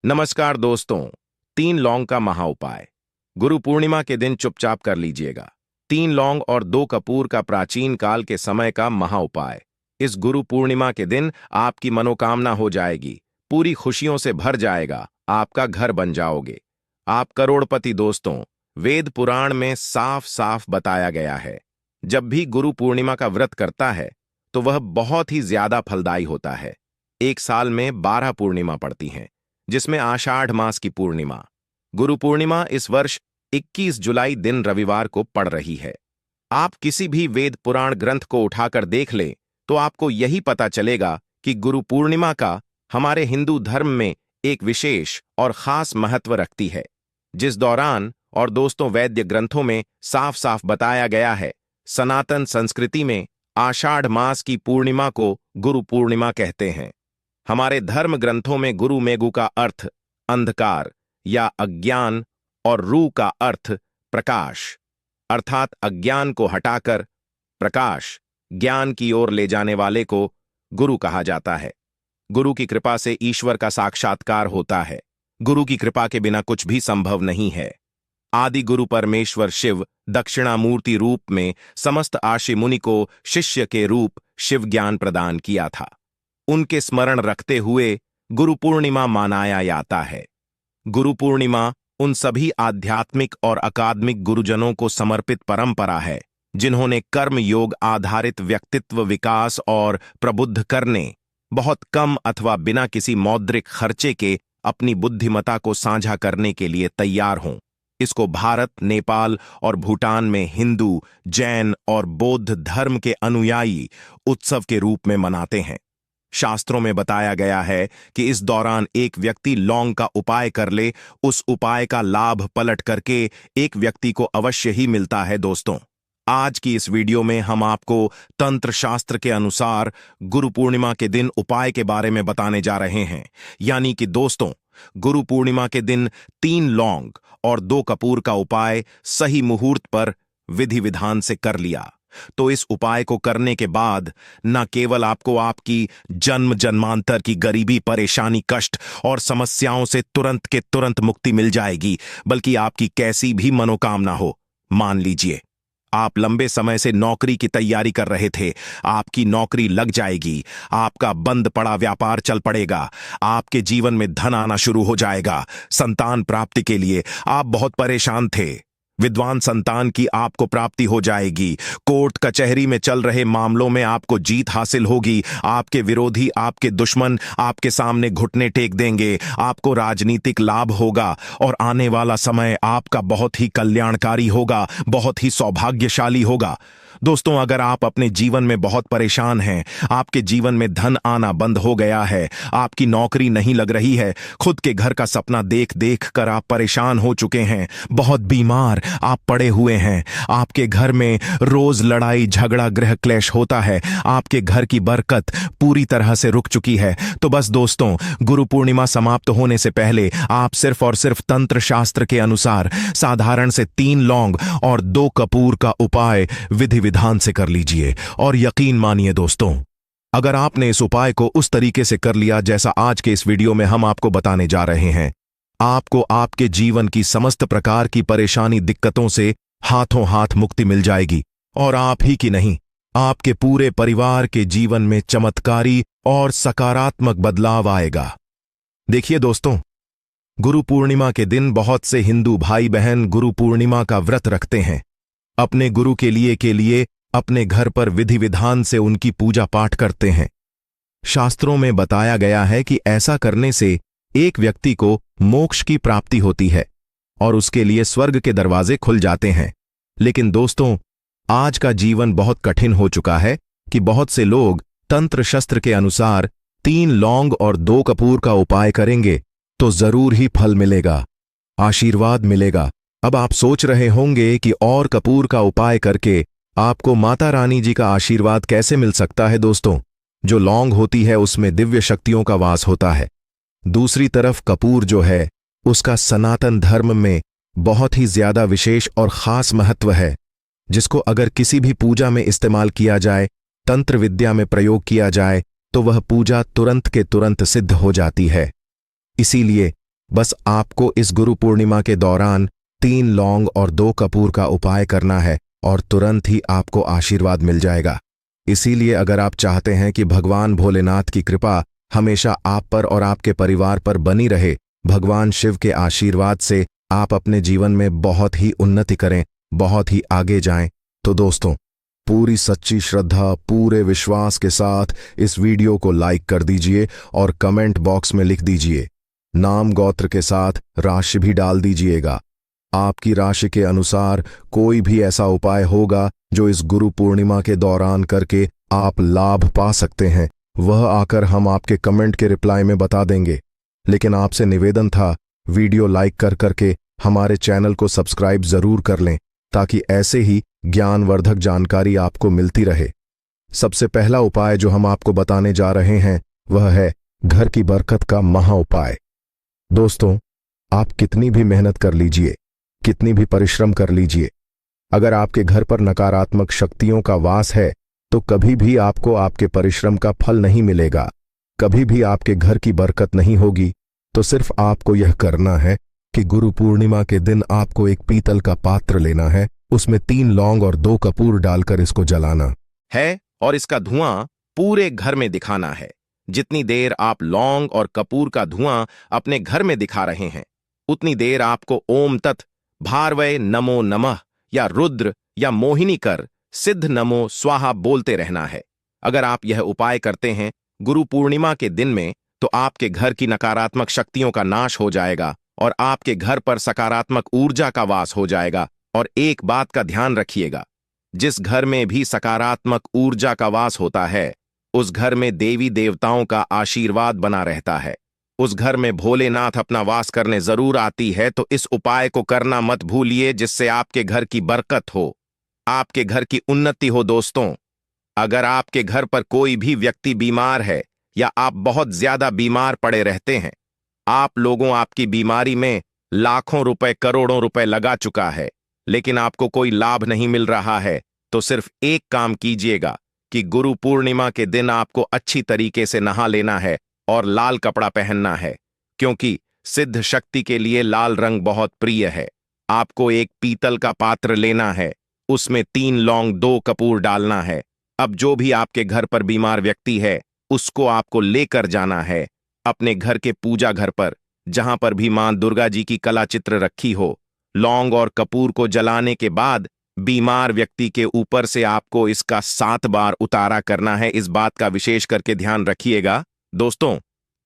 नमस्कार दोस्तों। 3 लौंग का महा उपाय गुरु पूर्णिमा के दिन चुपचाप कर लीजिएगा। 3 लौंग और 2 कपूर का प्राचीन काल के समय का महा उपाय। इस गुरु पूर्णिमा के दिन आपकी मनोकामना हो जाएगी, पूरी खुशियों से भर जाएगा, आपका घर बन जाओगे, आप करोड़पति। दोस्तों, वेद पुराण में साफ साफ बताया गया है, जब भी गुरु पूर्णिमा का व्रत करता है तो वह बहुत ही ज्यादा फलदायी होता है। एक साल में 12 पूर्णिमा पड़ती हैं, जिसमें आषाढ़ मास की पूर्णिमा गुरु पूर्णिमा इस वर्ष 21 जुलाई दिन रविवार को पड़ रही है। आप किसी भी वेद पुराण ग्रंथ को उठाकर देख लें तो आपको यही पता चलेगा कि गुरु पूर्णिमा का हमारे हिंदू धर्म में एक विशेष और खास महत्व रखती है। जिस दौरान और दोस्तों वैद्य ग्रंथों में साफ साफ बताया गया है, सनातन संस्कृति में आषाढ़ मास की पूर्णिमा को गुरु पूर्णिमा कहते हैं। हमारे धर्म ग्रंथों में गुरु मेगु का अर्थ अंधकार या अज्ञान और रू का अर्थ प्रकाश, अर्थात अज्ञान को हटाकर प्रकाश ज्ञान की ओर ले जाने वाले को गुरु कहा जाता है। गुरु की कृपा से ईश्वर का साक्षात्कार होता है। गुरु की कृपा के बिना कुछ भी संभव नहीं है। आदि गुरु परमेश्वर शिव दक्षिणामूर्ति रूप में समस्त आशी मुनि को शिष्य के रूप शिव ज्ञान प्रदान किया था। उनके स्मरण रखते हुए गुरु पूर्णिमा मनाया जाता है। गुरु पूर्णिमा उन सभी आध्यात्मिक और अकादमिक गुरुजनों को समर्पित परंपरा है जिन्होंने कर्म योग आधारित व्यक्तित्व विकास और प्रबुद्ध करने, बहुत कम अथवा बिना किसी मौद्रिक खर्चे के अपनी बुद्धिमता को साझा करने के लिए तैयार हों। इसको भारत, नेपाल और भूटान में हिंदू, जैन और बौद्ध धर्म के अनुयायी उत्सव के रूप में मनाते हैं। शास्त्रों में बताया गया है कि इस दौरान एक व्यक्ति लौंग का उपाय कर ले, उस उपाय का लाभ पलट करके एक व्यक्ति को अवश्य ही मिलता है। दोस्तों, आज की इस वीडियो में हम आपको तंत्र शास्त्र के अनुसार गुरु पूर्णिमा के दिन उपाय के बारे में बताने जा रहे हैं। यानी कि दोस्तों, गुरु पूर्णिमा के दिन 3 लौंग और 2 कपूर का उपाय सही मुहूर्त पर विधि विधान से कर लिया तो इस उपाय को करने के बाद न केवल आपको आपकी जन्म जन्मांतर की गरीबी, परेशानी, कष्ट और समस्याओं से तुरंत के तुरंत मुक्ति मिल जाएगी, बल्कि आपकी कैसी भी मनोकामना हो, मान लीजिए आप लंबे समय से नौकरी की तैयारी कर रहे थे, आपकी नौकरी लग जाएगी, आपका बंद पड़ा व्यापार चल पड़ेगा, आपके जीवन में धन आना शुरू हो जाएगा। संतान प्राप्ति के लिए आप बहुत परेशान थे, विद्वान संतान की आपको प्राप्ति हो जाएगी। कोर्ट कचहरी में चल रहे मामलों में आपको जीत हासिल होगी। आपके विरोधी, आपके दुश्मन आपके सामने घुटने टेक देंगे। आपको राजनीतिक लाभ होगा और आने वाला समय आपका बहुत ही कल्याणकारी होगा, बहुत ही सौभाग्यशाली होगा। दोस्तों, अगर आप अपने जीवन में बहुत परेशान हैं, आपके जीवन में धन आना बंद हो गया है, आपकी नौकरी नहीं लग रही है, खुद के घर का सपना देख देख कर आप परेशान हो चुके हैं, बहुत बीमार आप पड़े हुए हैं, आपके घर में रोज लड़ाई झगड़ा गृह क्लेश होता है, आपके घर की बरकत पूरी तरह से रुक चुकी है, तो बस दोस्तों, गुरु पूर्णिमा समाप्त होने से पहले आप सिर्फ और सिर्फ तंत्र शास्त्र के अनुसार साधारण से 3 लौंग और 2 कपूर का उपाय विधि विधान से कर लीजिए। और यकीन मानिए दोस्तों, अगर आपने इस उपाय को उस तरीके से कर लिया जैसा आज के इस वीडियो में हम आपको बताने जा रहे हैं, आपको आपके जीवन की समस्त प्रकार की परेशानी दिक्कतों से हाथों हाथ मुक्ति मिल जाएगी। और आप ही की नहीं, आपके पूरे परिवार के जीवन में चमत्कारी और सकारात्मक बदलाव आएगा। देखिए दोस्तों, गुरु पूर्णिमा के दिन बहुत से हिंदू भाई बहन गुरु पूर्णिमा का व्रत रखते हैं। अपने गुरु के लिए अपने घर पर विधि विधान से उनकी पूजा पाठ करते हैं। शास्त्रों में बताया गया है कि ऐसा करने से एक व्यक्ति को मोक्ष की प्राप्ति होती है और उसके लिए स्वर्ग के दरवाजे खुल जाते हैं। लेकिन दोस्तों, आज का जीवन बहुत कठिन हो चुका है कि बहुत से लोग तंत्र शस्त्र के अनुसार 3 लौंग और 2 कपूर का उपाय करेंगे तो जरूर ही फल मिलेगा, आशीर्वाद मिलेगा। अब आप सोच रहे होंगे कि और कपूर का उपाय करके आपको माता रानी जी का आशीर्वाद कैसे मिल सकता है। दोस्तों, जो लौंग होती है उसमें दिव्य शक्तियों का वास होता है। दूसरी तरफ कपूर जो है उसका सनातन धर्म में बहुत ही ज्यादा विशेष और खास महत्व है, जिसको अगर किसी भी पूजा में इस्तेमाल किया जाए, तंत्र विद्या में प्रयोग किया जाए तो वह पूजा तुरंत के तुरंत सिद्ध हो जाती है। इसीलिए बस आपको इस गुरु पूर्णिमा के दौरान 3 लौंग और 2 कपूर का उपाय करना है और तुरंत ही आपको आशीर्वाद मिल जाएगा। इसीलिए अगर आप चाहते हैं कि भगवान भोलेनाथ की कृपा हमेशा आप पर और आपके परिवार पर बनी रहे, भगवान शिव के आशीर्वाद से आप अपने जीवन में बहुत ही उन्नति करें, बहुत ही आगे जाएं, तो दोस्तों पूरी सच्ची श्रद्धा, पूरे विश्वास के साथ इस वीडियो को लाइक कर दीजिए और कमेंट बॉक्स में लिख दीजिए, नाम गोत्र के साथ राशि भी डाल दीजिएगा। आपकी राशि के अनुसार कोई भी ऐसा उपाय होगा जो इस गुरु पूर्णिमा के दौरान करके आप लाभ पा सकते हैं, वह आकर हम आपके कमेंट के रिप्लाई में बता देंगे। लेकिन आपसे निवेदन था, वीडियो लाइक करके हमारे चैनल को सब्सक्राइब जरूर कर लें ताकि ऐसे ही ज्ञानवर्धक जानकारी आपको मिलती रहे। सबसे पहला उपाय जो हम आपको बताने जा रहे हैं वह है घर की बरकत का महा उपाय। दोस्तों, आप कितनी भी मेहनत कर लीजिए, कितनी भी परिश्रम कर लीजिए, अगर आपके घर पर नकारात्मक शक्तियों का वास है तो कभी भी आपको आपके परिश्रम का फल नहीं मिलेगा, कभी भी आपके घर की बरकत नहीं होगी। तो सिर्फ आपको यह करना है कि गुरु पूर्णिमा के दिन आपको एक पीतल का पात्र लेना है, उसमें 3 लौंग और 2 कपूर डालकर इसको जलाना है और इसका धुआं पूरे घर में दिखाना है। जितनी देर आप लौंग और कपूर का धुआं अपने घर में दिखा रहे हैं, उतनी देर आपको ओम तत् भारवय नमो नमः या रुद्र या मोहिनी कर सिद्ध नमो स्वाहा बोलते रहना है। अगर आप यह उपाय करते हैं गुरु पूर्णिमा के दिन में, तो आपके घर की नकारात्मक शक्तियों का नाश हो जाएगा और आपके घर पर सकारात्मक ऊर्जा का वास हो जाएगा। और एक बात का ध्यान रखिएगा, जिस घर में भी सकारात्मक ऊर्जा का वास होता है, उस घर में देवी देवताओं का आशीर्वाद बना रहता है। उस घर में भोलेनाथ अपना वास करने जरूर आती है। तो इस उपाय को करना मत भूलिए, जिससे आपके घर की बरकत हो, आपके घर की उन्नति हो। दोस्तों, अगर आपके घर पर कोई भी व्यक्ति बीमार है या आप बहुत ज्यादा बीमार पड़े रहते हैं, आप लोगों आपकी बीमारी में लाखों रुपए करोड़ों रुपए लगा चुका है, लेकिन आपको कोई लाभ नहीं मिल रहा है, तो सिर्फ एक काम कीजिएगा कि गुरु पूर्णिमा के दिन आपको अच्छी तरीके से नहा लेना है और लाल कपड़ा पहनना है, क्योंकि सिद्ध शक्ति के लिए लाल रंग बहुत प्रिय है। आपको एक पीतल का पात्र लेना है, उसमें 3 लौंग 2 कपूर डालना है। अब जो भी आपके घर पर बीमार व्यक्ति है, उसको आपको लेकर जाना है अपने घर के पूजा घर पर, जहां पर भी मां दुर्गा जी की कला चित्र रखी हो। लौंग और कपूर को जलाने के बाद बीमार व्यक्ति के ऊपर से आपको इसका 7 बार उतारा करना है। इस बात का विशेष करके ध्यान रखिएगा। दोस्तों,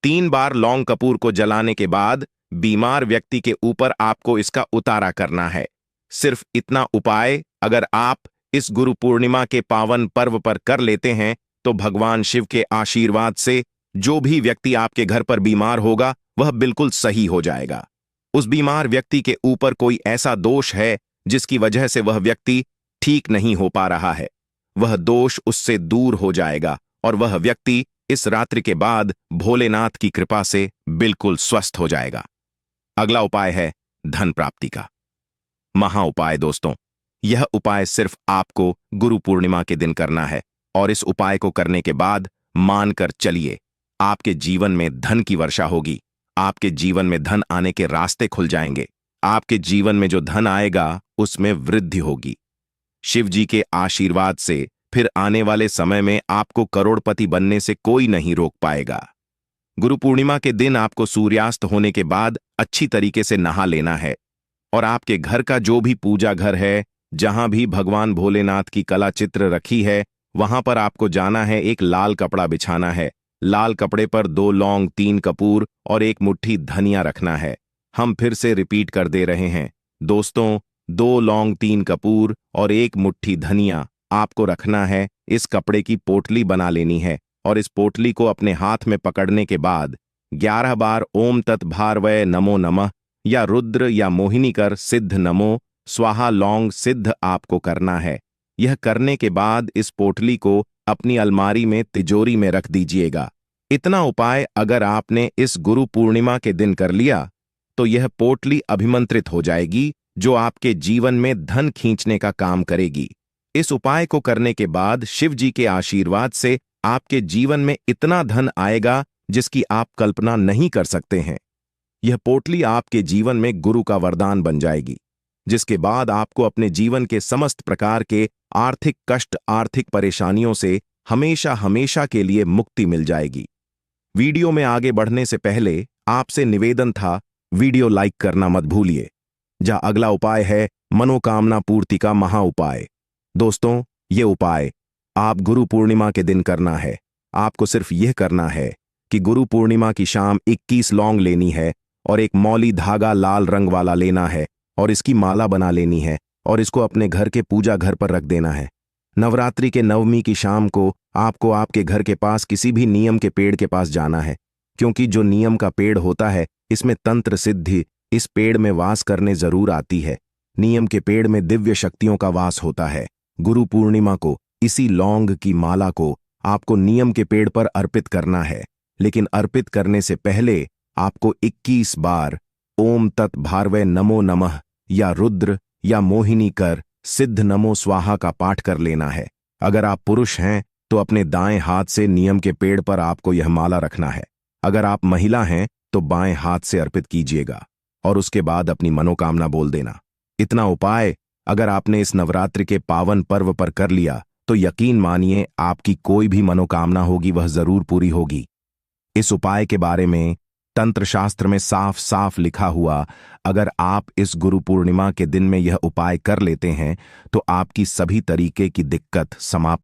3 बार लौंग कपूर को जलाने के बाद बीमार व्यक्ति के ऊपर आपको इसका उतारा करना है। सिर्फ इतना उपाय अगर आप इस गुरु पूर्णिमा के पावन पर्व पर कर लेते हैं, तो भगवान शिव के आशीर्वाद से जो भी व्यक्ति आपके घर पर बीमार होगा वह बिल्कुल सही हो जाएगा। उस बीमार व्यक्ति के ऊपर कोई ऐसा दोष है जिसकी वजह से वह व्यक्ति ठीक नहीं हो पा रहा है, वह दोष उससे दूर हो जाएगा और वह व्यक्ति इस रात्रि के बाद भोलेनाथ की कृपा से बिल्कुल स्वस्थ हो जाएगा। अगला उपाय है धन प्राप्ति का महा उपाय। दोस्तों, यह उपाय सिर्फ आपको गुरु पूर्णिमा के दिन करना है और इस उपाय को करने के बाद मानकर चलिए, आपके जीवन में धन की वर्षा होगी, आपके जीवन में धन आने के रास्ते खुल जाएंगे। आपके जीवन में जो धन आएगा उसमें वृद्धि होगी। शिव जी के आशीर्वाद से फिर आने वाले समय में आपको करोड़पति बनने से कोई नहीं रोक पाएगा। गुरु पूर्णिमा के दिन आपको सूर्यास्त होने के बाद अच्छी तरीके से नहा लेना है और आपके घर का जो भी पूजा घर है, जहां भी भगवान भोलेनाथ की कला चित्र रखी है, वहां पर आपको जाना है। एक लाल कपड़ा बिछाना है, लाल कपड़े पर 2 लौंग 3 कपूर और 1 मुट्ठी धनिया रखना है। हम फिर से रिपीट कर दे रहे हैं दोस्तों, 2 लौंग 3 कपूर और 1 मुट्ठी धनिया आपको रखना है। इस कपड़े की पोटली बना लेनी है और इस पोटली को अपने हाथ में पकड़ने के बाद 11 बार ओम तत् भारवय नमो नमः या रुद्र या मोहिनी कर सिद्ध नमो स्वाहा लौंग सिद्ध आपको करना है। यह करने के बाद इस पोटली को अपनी अलमारी में तिजोरी में रख दीजिएगा। इतना उपाय अगर आपने इस गुरु पूर्णिमा के दिन कर लिया, तो यह पोटली अभिमंत्रित हो जाएगी, जो आपके जीवन में धन खींचने का काम करेगी। इस उपाय को करने के बाद शिव जी के आशीर्वाद से आपके जीवन में इतना धन आएगा जिसकी आप कल्पना नहीं कर सकते हैं। यह पोटली आपके जीवन में गुरु का वरदान बन जाएगी, जिसके बाद आपको अपने जीवन के समस्त प्रकार के आर्थिक कष्ट, आर्थिक परेशानियों से हमेशा हमेशा के लिए मुक्ति मिल जाएगी। वीडियो में आगे बढ़ने से पहले आपसे निवेदन था, वीडियो लाइक करना मत भूलिए। जहाँ अगला उपाय है मनोकामना पूर्ति का महा उपाय। दोस्तों, ये उपाय आप गुरु पूर्णिमा के दिन करना है। आपको सिर्फ यह करना है कि गुरु पूर्णिमा की शाम 21 लौंग लेनी है और एक मौली धागा लाल रंग वाला लेना है और इसकी माला बना लेनी है और इसको अपने घर के पूजा घर पर रख देना है। नवरात्रि के नवमी की शाम को आपको आपके घर के पास किसी भी नियम के पेड़ के पास जाना है, क्योंकि जो नियम का पेड़ होता है इसमें तंत्र सिद्धि इस पेड़ में वास करने जरूर आती है। नियम के पेड़ में दिव्य शक्तियों का वास होता है। गुरु पूर्णिमा को इसी लौंग की माला को आपको नियम के पेड़ पर अर्पित करना है, लेकिन अर्पित करने से पहले आपको 21 बार ओम तत् भार्वय नमो नमः या रुद्र या मोहिनी कर सिद्ध नमो स्वाहा का पाठ कर लेना है। अगर आप पुरुष हैं तो अपने दाएं हाथ से नियम के पेड़ पर आपको यह माला रखना है। अगर आप महिला हैं तो बाएं हाथ से अर्पित कीजिएगा और उसके बाद अपनी मनोकामना बोल देना। इतना उपाय अगर आपने इस नवरात्रि के पावन पर्व पर कर लिया तो यकीन मानिए आपकी कोई भी मनोकामना होगी वह जरूर पूरी होगी। इस उपाय के बारे में तंत्र शास्त्र में साफ साफ लिखा हुआ, अगर आप इस गुरु पूर्णिमा के दिन में यह उपाय कर लेते हैं तो आपकी सभी तरीके की दिक्कत समाप्त